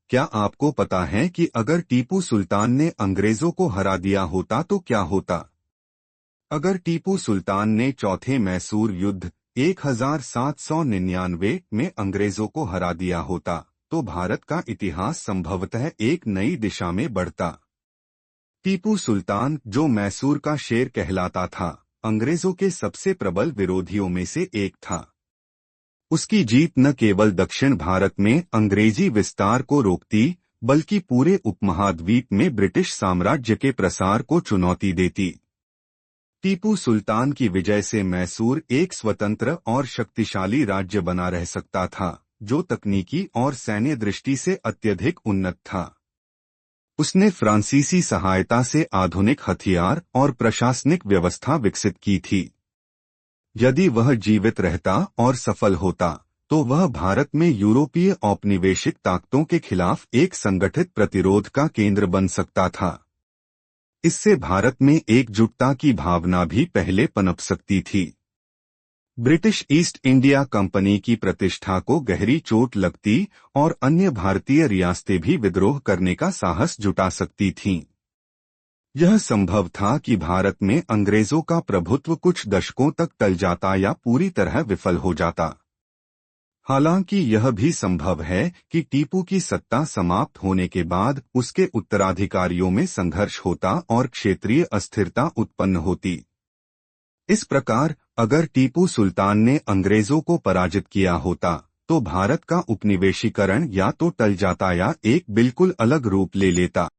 क्या आपको पता है कि अगर टीपू सुल्तान ने अंग्रेजों को हरा दिया होता तो क्या होता? अगर टीपू सुल्तान ने चौथे मैसूर युद्ध 1799 में अंग्रेजों को हरा दिया होता, तो भारत का इतिहास संभवतः एक नई दिशा में बढ़ता। टीपू सुल्तान, जो मैसूर का शेर कहलाता था, अंग्रेजों के सबसे प्रबल विरोधियों में से एक था। उसकी जीत न केवल दक्षिण भारत में अंग्रेजी विस्तार को रोकती, बल्कि पूरे उपमहाद्वीप में ब्रिटिश साम्राज्य के प्रसार को चुनौती देती। टीपू सुल्तान की विजय से मैसूर एक स्वतंत्र और शक्तिशाली राज्य बना रह सकता था, जो तकनीकी और सैन्य दृष्टि से अत्यधिक उन्नत था। उसने फ्रांसीसी सहायता से आधुनिक हथियार और प्रशासनिक व्यवस्था विकसित की थी। यदि वह जीवित रहता और सफल होता, तो वह भारत में यूरोपीय औपनिवेशिक ताकतों के खिलाफ एक संगठित प्रतिरोध का केंद्र बन सकता था। इससे भारत में एकजुटता की भावना भी पहले पनप सकती थी। ब्रिटिश ईस्ट इंडिया कंपनी की प्रतिष्ठा को गहरी चोट लगती और अन्य भारतीय रियासतें भी विद्रोह करने का साहस जुटा सकती थीं। यह संभव था कि भारत में अंग्रेजों का प्रभुत्व कुछ दशकों तक टल जाता या पूरी तरह विफल हो जाता। हालांकि यह भी संभव है कि टीपू की सत्ता समाप्त होने के बाद उसके उत्तराधिकारियों में संघर्ष होता और क्षेत्रीय अस्थिरता उत्पन्न होती। इस प्रकार, अगर टीपू सुल्तान ने अंग्रेजों को पराजित किया होता, तो भारत का उपनिवेशीकरण या तो टल जाता या एक बिल्कुल अलग रूप ले लेता।